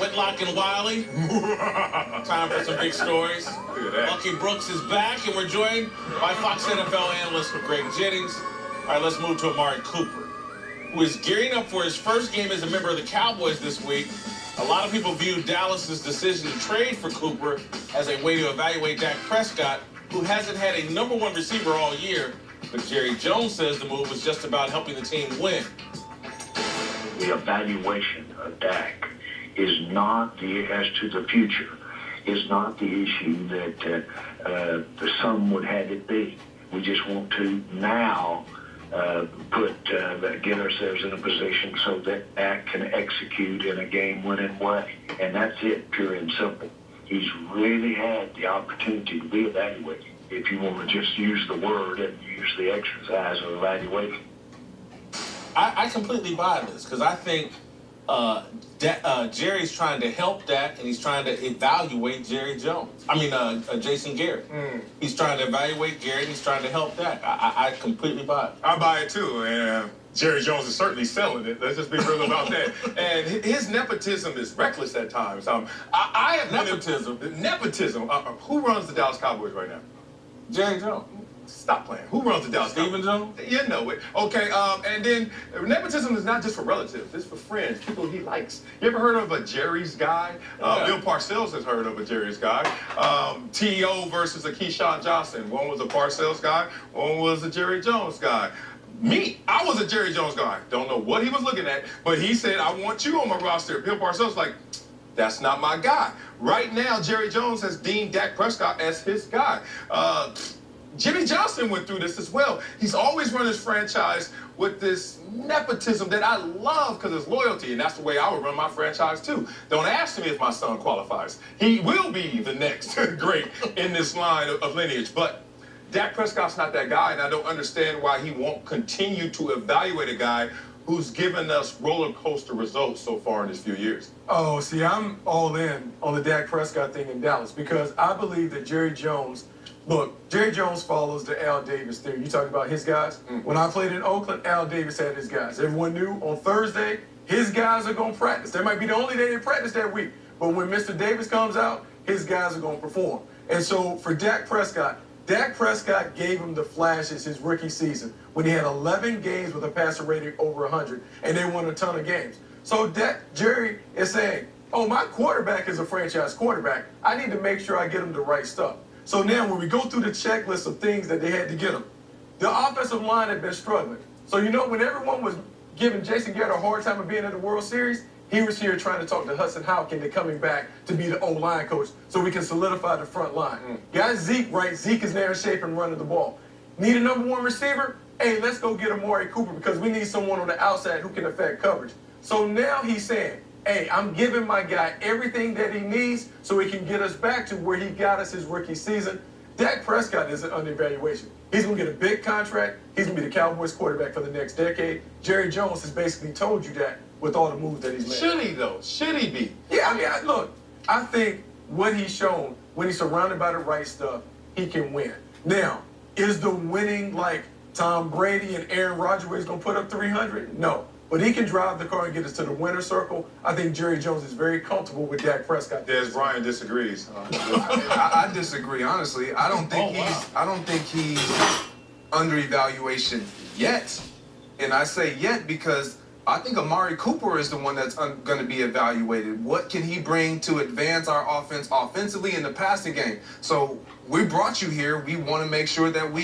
Whitlock and Wiley. Time for some big stories. Lucky Brooks is back, and we're joined by Fox NFL analyst Greg Jennings. All right, let's move to Amari Cooper, who is gearing up for his first game as a member of the Cowboys this week. A lot of people view Dallas's decision to trade for Cooper as a way to evaluate Dak Prescott, who hasn't had a #1 receiver all year. But Jerry Jones says the move was just about helping the team win. The evaluation of Dak is not as to the future, is not the issue that some would have it be. We just want to now get ourselves in a position so that Dak can execute in a game-winning way. And that's it, pure and simple. He's really had the opportunity to be evaluated, if you want to just use the word and use the exercise of evaluation. I completely buy this because I think Jerry's trying to help Dak, and he's trying to evaluate Jason Garrett. He's trying to evaluate Garrett, and he's trying to help Dak. I completely buy it. I buy it too, and Jerry Jones is certainly selling it. Let's just be real about that. And his nepotism is reckless at times. I have Nepotism? Nepotism. Who runs the Dallas Cowboys right now? Jerry Jones. Stop playing. Who runs the Dallas Cowboys? Stephen Jones? You know it. Okay, and then nepotism is not just for relatives. It's for friends, people he likes. You ever heard of a Jerry's guy? Yeah. Bill Parcells has heard of a Jerry's guy. T.O. versus a Keyshawn Johnson. One was a Parcells guy, one was a Jerry Jones guy. Me, I was a Jerry Jones guy. Don't know what he was looking at, but he said, I want you on my roster. Bill Parcells like, that's not my guy. Right now, Jerry Jones has deemed Dak Prescott as his guy. Jimmy Johnson went through this as well. He's always run his franchise with this nepotism that I love because it's loyalty, and that's the way I would run my franchise too. Don't ask me if my son qualifies. He will be the next great in this line of lineage, but Dak Prescott's not that guy, and I don't understand why he won't continue to evaluate a guy who's given us roller coaster results so far in this few years. Oh, see, I'm all in on the Dak Prescott thing in Dallas because I believe that Jerry Jones follows the Al Davis theory. You talking about his guys? When I played in Oakland, Al Davis had his guys. Everyone knew on Thursday, his guys are going to practice. That might be the only day they practice that week. But when Mr. Davis comes out, his guys are going to perform. And so for Dak Prescott gave him the flashes his rookie season when he had 11 games with a passer rating over 100, and they won a ton of games. So Jerry is saying, oh, my quarterback is a franchise quarterback. I need to make sure I get him the right stuff. So now when we go through the checklist of things that they had to get him, the offensive line had been struggling. So when everyone was giving Jason Garrett a hard time of being in the World Series, he was here trying to talk to Hudson Houck into coming back to be the O-line coach so we can solidify the front line. Got Zeke right. Zeke is now in shape and running the ball. Need a #1 receiver? Hey, let's go get Amari Cooper because we need someone on the outside who can affect coverage. So now he's saying, hey, I'm giving my guy everything that he needs so he can get us back to where he got us his rookie season. Dak Prescott is under evaluation. He's going to get a big contract. He's going to be the Cowboys quarterback for the next decade. Jerry Jones has basically told you that with all the moves that he's made. Should he, though? Should he be? Yeah, look, I think what he's shown, when he's surrounded by the right stuff, he can win. Now, is the winning like Tom Brady and Aaron Rodgers going to put up 300? No. But he can drive the car and get us to the winner's circle. I think Jerry Jones is very comfortable with Dak Prescott. Des Bryant disagrees. I disagree, honestly. I don't think he's under evaluation yet. And I say yet because I think Amari Cooper is the one that's going to be evaluated. What can he bring to advance our offense offensively in the passing game? So we brought you here. We want to make sure that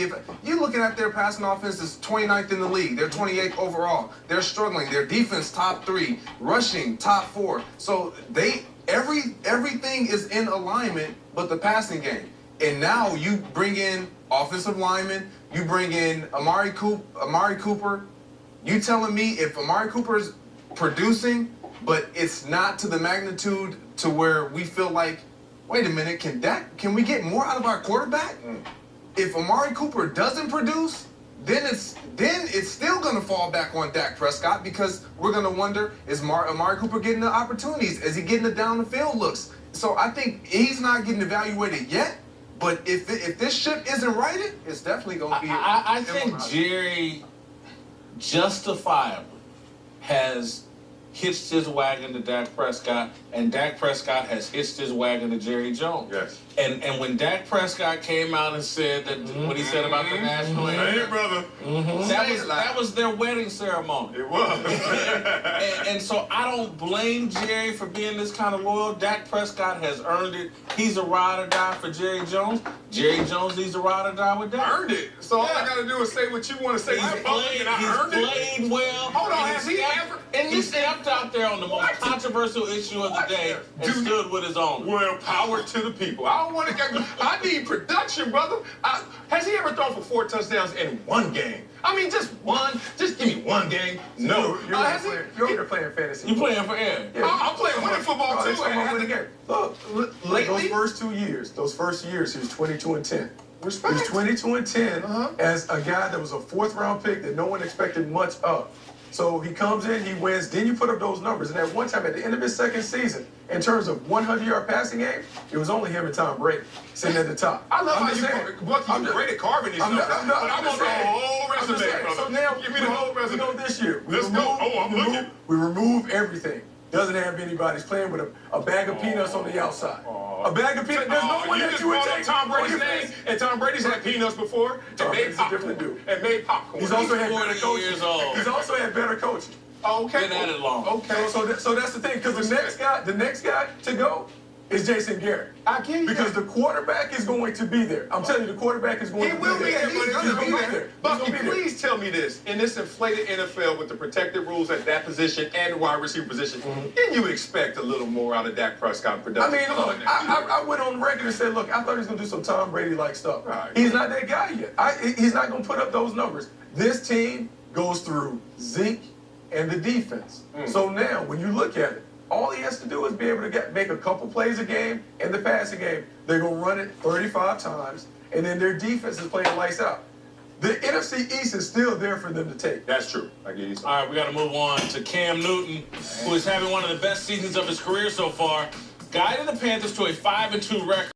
you're looking at their passing offense is 29th in the league. They're 28th overall. They're struggling. Their defense top 3, rushing top 4. So everything is in alignment but the passing game. And now you bring in offensive linemen. You bring in Amari Cooper. You telling me if Amari Cooper's producing, but it's not to the magnitude to where we feel like, wait a minute, can we get more out of our quarterback? If Amari Cooper doesn't produce, then it's still going to fall back on Dak Prescott because we're going to wonder, is Amari Cooper getting the opportunities? Is he getting the down the field looks? So I think he's not getting evaluated yet, but if this ship isn't righted, it's definitely going to be. I think Jerry justifiably has hitched his wagon to Dak Prescott, and Dak Prescott has hitched his wagon to Jerry Jones. Yes. And when Dak Prescott came out and said that what he said about the national anthem, Hey, brother. that was their wedding ceremony. It was. and so I don't blame Jerry for being this kind of loyal. Dak Prescott has earned it. He's a ride or die for Jerry Jones. Jerry Jones needs a ride or die with Dak. Earned it. So all I got to do is say what you want to say. He's played well. Hold on, has he ever? He stepped out there on the most controversial issue of the day and stood with his own. Well, power to the people. I don't want to get. I need production, brother. Has he ever thrown for 4 touchdowns in one game? I mean, just one. Just give me one game. No. You're over there playing fantasy. You playing for Ed? Yeah. I'm playing winning football too. Look, Lately, those first years, he was 22-10. Respect. He was 22-10 as a guy that was a 4th-round pick that no one expected much of. So he comes in, he wins, then you put up those numbers. And at one time, at the end of his 2nd season, in terms of 100-yard passing game, it was only him and Tom Brady sitting at the top. I love how you're great at carving these numbers. I want the whole resume, brother. So now, give me the whole resume. We go this year. Let's go. I'm looking. We remove everything. Doesn't have anybody. He's playing with a bag of peanuts on the outside. A bag of peanuts. There's no one that you would take. Tom Brady's name, and Tom Brady's had peanuts before, and made popcorn. And made popcorn. He's also had better 40 coaching. years old. He's also had better coaching. Okay. Been at it long. Okay. So that's the thing, because the next guy to go is Jason Garrett. I get you. Because the quarterback is going to be there. I'm telling you, the quarterback is going to be there. He will be, and he's going to be there. Bucky, He's gonna be there. please tell me this. In this inflated NFL with the protected rules at that position and the wide receiver position, didn't you expect a little more out of Dak Prescott production? I mean, look, I went on record and said, look, I thought he was going to do some Tom Brady-like stuff. Right. He's not that guy yet. He's not going to put up those numbers. This team goes through Zeke and the defense. So now, when you look at it, all he has to do is be able to make a couple plays a game in the passing game. They're going to run it 35 times, and then their defense is playing lights out. The NFC East is still there for them to take. That's true. I give you some. All right, we got to move on to Cam Newton, who is having one of the best seasons of his career so far, guiding the Panthers to a 5-2 record.